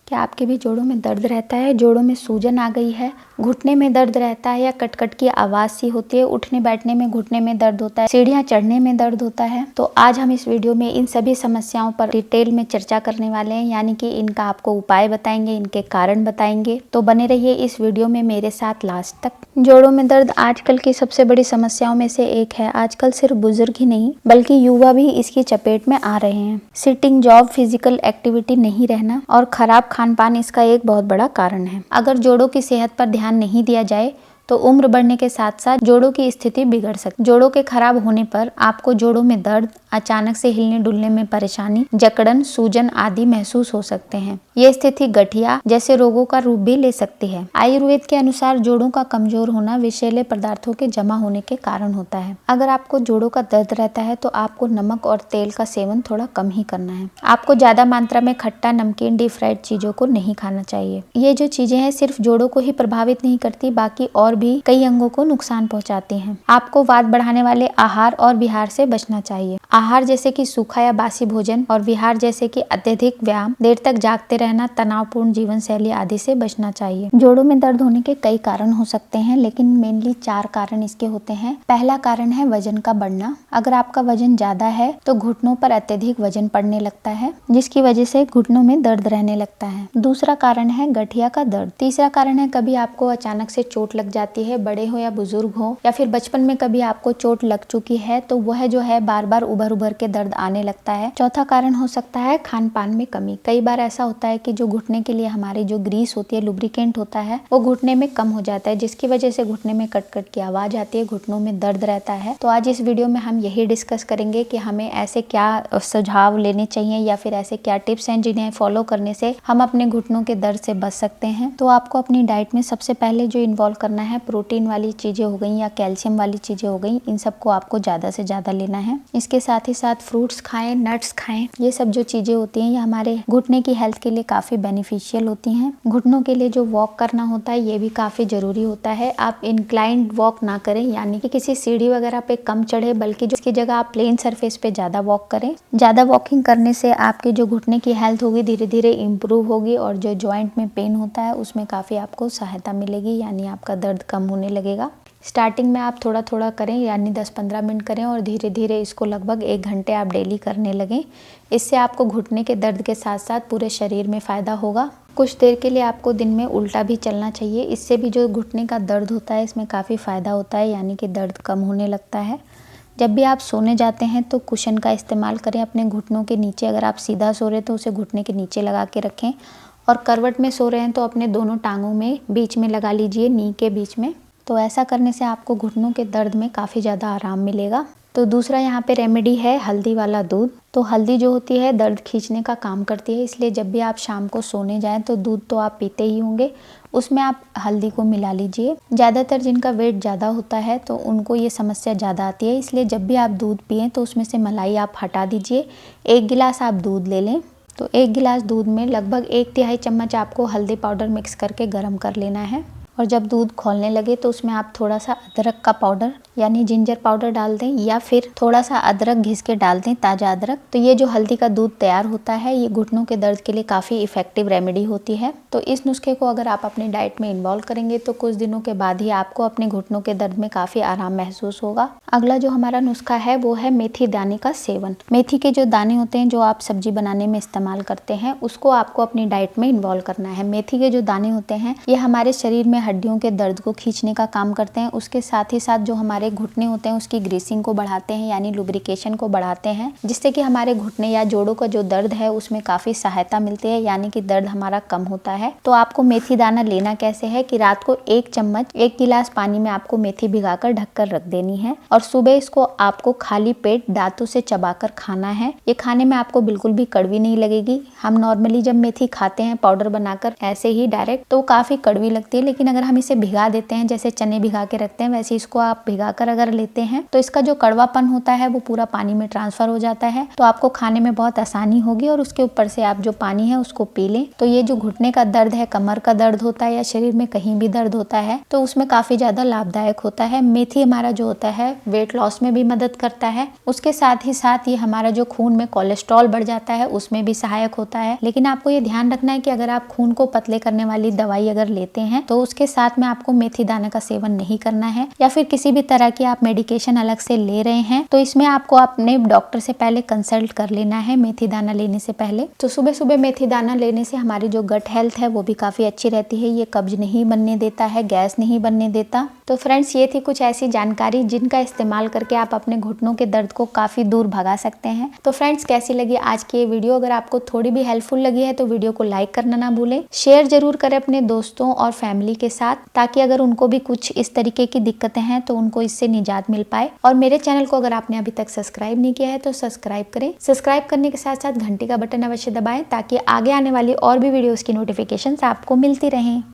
क्या आपके भी जोड़ों में दर्द रहता है? जोड़ों में सूजन आ गई है, घुटने में दर्द रहता है या कट-कट की आवाज सी होती है, उठने बैठने में घुटने में दर्द होता है, सीढ़ियां चढ़ने में दर्द होता है? तो आज हम इस वीडियो में इन सभी समस्याओं पर डिटेल में चर्चा करने वाले हैं, यानी कि इनका आपको उपाय बताएंगे, इनके कारण बताएंगे। तो बने रहिए इस वीडियो में मेरे साथ लास्ट तक। जोड़ों में दर्द आजकल की सबसे बड़ी समस्याओं में से एक है। आजकल सिर्फ बुजुर्ग ही नहीं बल्कि युवा भी इसकी चपेट में आ रहे हैं। सिटिंग जॉब, फिजिकल एक्टिविटी नहीं रहना और खराब खान पान इसका एक बहुत बड़ा कारण है। अगर जोड़ों की सेहत पर ध्यान नहीं दिया जाए तो उम्र बढ़ने के साथ साथ जोड़ों की स्थिति बिगड़ सकती है। जोड़ों के खराब होने पर आपको जोड़ों में दर्द, अचानक से हिलने डुलने में परेशानी, जकड़न, सूजन आदि महसूस हो सकते हैं। ये स्थिति गठिया जैसे रोगों का रूप भी ले सकती है। आयुर्वेद के अनुसार जोड़ों का कमजोर होना विषैले पदार्थों के जमा होने के कारण होता है। अगर आपको जोड़ों का दर्द रहता है तो आपको नमक और तेल का सेवन थोड़ा कम ही करना है। आपको ज्यादा मात्रा में खट्टा, नमकीन, डीप फ्राइड चीजों को नहीं खाना चाहिए। ये जो चीजें हैं सिर्फ जोड़ों को ही प्रभावित नहीं करती, बाकी और भी कई अंगों को नुकसान पहुंचाती हैं। आपको वात बढ़ाने वाले आहार और विहार से बचना चाहिए। आहार जैसे कि सूखा या बासी भोजन और विहार जैसे कि अत्यधिक व्यायाम, देर तक जागते रहना, तनावपूर्ण जीवन शैली आदि से बचना चाहिए। जोड़ों में दर्द होने के कई कारण हो सकते हैं, लेकिन मेनली 4 कारण इसके होते हैं। पहला कारण है वजन का बढ़ना। अगर आपका वजन ज्यादा है तो घुटनों पर अत्यधिक वजन पड़ने लगता है, जिसकी वजह से घुटनों में दर्द रहने लगता है। दूसरा कारण है गठिया का दर्द। तीसरा कारण है कभी आपको अचानक से चोट लग जाती है, बड़े हो या बुजुर्ग हो, या फिर बचपन में कभी आपको चोट लग चुकी है तो वह जो है बार बार उभर उभर के दर्द आने लगता है। चौथा कारण हो सकता है खान पान में कमी। कई बार ऐसा होता है कि जो घुटने के लिए हमारी जो ग्रीस होती है, लुब्रिकेंट होता है, वो घुटने में कम हो जाता है, जिसकी वजह से घुटने में कट कट की आवाज आती है, घुटनों में दर्द रहता है। तो आज इस वीडियो में हम यही डिस्कस करेंगे कि हमें ऐसे क्या सुझाव लेने चाहिए या फिर ऐसे क्या टिप्स हैं जिन्हें फॉलो करने से हम अपने घुटनों के दर्द से बच सकते हैं। तो आपको अपनी डाइट में सबसे पहले जो इन्वॉल्व करना है, प्रोटीन वाली चीजें हो गई या कैल्शियम वाली चीजें हो गई, इन सबको आपको ज्यादा से ज्यादा लेना है। इसके साथ ही साथ फ्रूट्स खाएं, नट्स खाएं। ये सब जो चीजें होती हैं ये हमारे घुटने की हेल्थ के लिए काफी बेनिफिशियल होती हैं। घुटनों के लिए जो वॉक करना होता है ये भी काफी जरूरी होता है। आप इंक्लाइंड वॉक ना करें, यानी कि किसी सीढ़ी वगैरह पे कम चढ़े, बल्कि इसकी जगह आप प्लेन सरफेस पे ज्यादा वॉक करें। ज्यादा वॉकिंग करने से आपके जो घुटने की हेल्थ होगी धीरे धीरे इम्प्रूव होगी और जो ज्वाइंट में पेन होता है उसमें काफी आपको सहायता मिलेगी, यानी आपका दर्द कम होने लगेगा। स्टार्टिंग में आप थोड़ा थोड़ा करें, यानी 10-15 मिनट करें और धीरे धीरे इसको लगभग 1 घंटे आप डेली करने लगें। इससे आपको घुटने के दर्द के साथ साथ पूरे शरीर में फ़ायदा होगा। कुछ देर के लिए आपको दिन में उल्टा भी चलना चाहिए। इससे भी जो घुटने का दर्द होता है इसमें काफ़ी फ़ायदा होता है, यानी कि दर्द कम होने लगता है। जब भी आप सोने जाते हैं तो कुशन का इस्तेमाल करें अपने घुटनों के नीचे। अगर आप सीधा सो रहे हैं तो उसे घुटने के नीचे लगा के रखें, और करवट में सो रहे हैं तो अपने दोनों टांगों में बीच में लगा लीजिए, नी के बीच में। तो ऐसा करने से आपको घुटनों के दर्द में काफ़ी ज़्यादा आराम मिलेगा। तो दूसरा यहाँ पे रेमेडी है हल्दी वाला दूध। तो हल्दी जो होती है दर्द खींचने का काम करती है, इसलिए जब भी आप शाम को सोने जाएं तो दूध तो आप पीते ही होंगे, उसमें आप हल्दी को मिला लीजिए। ज़्यादातर जिनका वेट ज़्यादा होता है तो उनको ये समस्या ज़्यादा आती है, इसलिए जब भी आप दूध पिएं तो उसमें से मलाई आप हटा दीजिए। 1 गिलास आप दूध ले लें, तो 1 गिलास दूध में लगभग 1/3 चम्मच आपको हल्दी पाउडर मिक्स करके गर्म कर लेना है। और जब दूध खौलने लगे तो उसमें आप थोड़ा सा अदरक का पाउडर यानी जिंजर पाउडर डाल दें, या फिर थोड़ा सा अदरक घिस के डाल दें, ताज़ा अदरक। तो ये जो हल्दी का दूध तैयार होता है ये घुटनों के दर्द के लिए काफ़ी इफेक्टिव रेमेडी होती है। तो इस नुस्खे को अगर आप अपनी डाइट में इन्वॉल्व करेंगे तो कुछ दिनों के बाद ही आपको अपने घुटनों के दर्द में काफ़ी आराम महसूस होगा। अगला जो हमारा नुस्खा है वो है मेथी दाने का सेवन। मेथी के जो दाने होते हैं जो आप सब्जी बनाने में इस्तेमाल करते हैं, उसको आपको अपनी डाइट में इन्वॉल्व करना है। मेथी के जो दाने होते हैं ये हमारे शरीर में हड्डियों के दर्द को खींचने का काम करते हैं। उसके साथ ही साथ जो हमारे घुटने होते हैं उसकी ग्रीसिंग को बढ़ाते हैं, यानी लुब्रिकेशन को बढ़ाते हैं, जिससे कि हमारे घुटने या जोड़ों का जो दर्द है उसमें काफी सहायता मिलती है, यानी कि दर्द हमारा कम होता है। तो आपको मेथी दाना लेना कैसे है कि रात को 1 चम्मच 1 गिलास पानी में आपको मेथी भिगाकर ढककर रख देनी है, और सुबह इसको आपको खाली पेट दांतों से चबाकर खाना है। ये खाने में आपको बिल्कुल भी कड़वी नहीं लगेगी। हम नॉर्मली जब मेथी खाते हैं पाउडर बनाकर ऐसे ही डायरेक्ट, तो काफी कड़वी लगती है, लेकिन अगर हम इसे भिगा देते हैं, जैसे चने भिगा के रखते हैं वैसे इसको आप भिगा कर अगर लेते हैं तो इसका जो कड़वापन होता है वो पूरा पानी में ट्रांसफर हो जाता है। तो आपको खाने में बहुत आसानी होगी और उसके ऊपर से आप जो पानी है उसको पी लें। तो ये जो घुटने का दर्द है, कमर का दर्द होता है या शरीर में कहीं भी दर्द होता है तो उसमें काफी ज्यादा लाभदायक होता है। मेथी हमारा जो होता है वेट लॉस में भी मदद करता है। उसके साथ ही साथ ये हमारा जो खून में कोलेस्ट्रॉल बढ़ जाता है उसमें भी सहायक होता है। लेकिन आपको ये ध्यान रखना है कि अगर आप खून को पतले करने वाली दवाई अगर लेते हैं तो उसके साथ में आपको मेथी दाना का सेवन नहीं करना है, या फिर किसी भी तरह की आप मेडिकेशन अलग से ले रहे हैं तो इसमें आपको अपने डॉक्टर से पहले कंसल्ट कर लेना है मेथी दाना लेने से पहले। तो सुबह सुबह मेथी दाना लेने से हमारी जो गट हेल्थ है वो भी काफी अच्छी रहती है। ये कब्ज नहीं बनने देता है, गैस नहीं बनने देता। तो फ्रेंड्स ये थी कुछ ऐसी जानकारी जिनका इस्तेमाल करके आप अपने घुटनों के दर्द को काफी दूर भगा सकते हैं। तो फ्रेंड्स कैसी लगी आज की ये वीडियो? अगर आपको थोड़ी भी हेल्पफुल लगी है तो वीडियो को लाइक करना ना भूलें, शेयर जरूर करें अपने दोस्तों और फैमिली के साथ, ताकि अगर उनको भी कुछ इस तरीके की दिक्कतें हैं तो उनको इससे निजात मिल पाए। और मेरे चैनल को अगर आपने अभी तक सब्सक्राइब नहीं किया है तो सब्सक्राइब करें। सब्सक्राइब करने के साथ साथ घंटी का बटन अवश्य दबाएं ताकि आगे आने वाली और भी वीडियोस की नोटिफिकेशंस आपको मिलती रहें।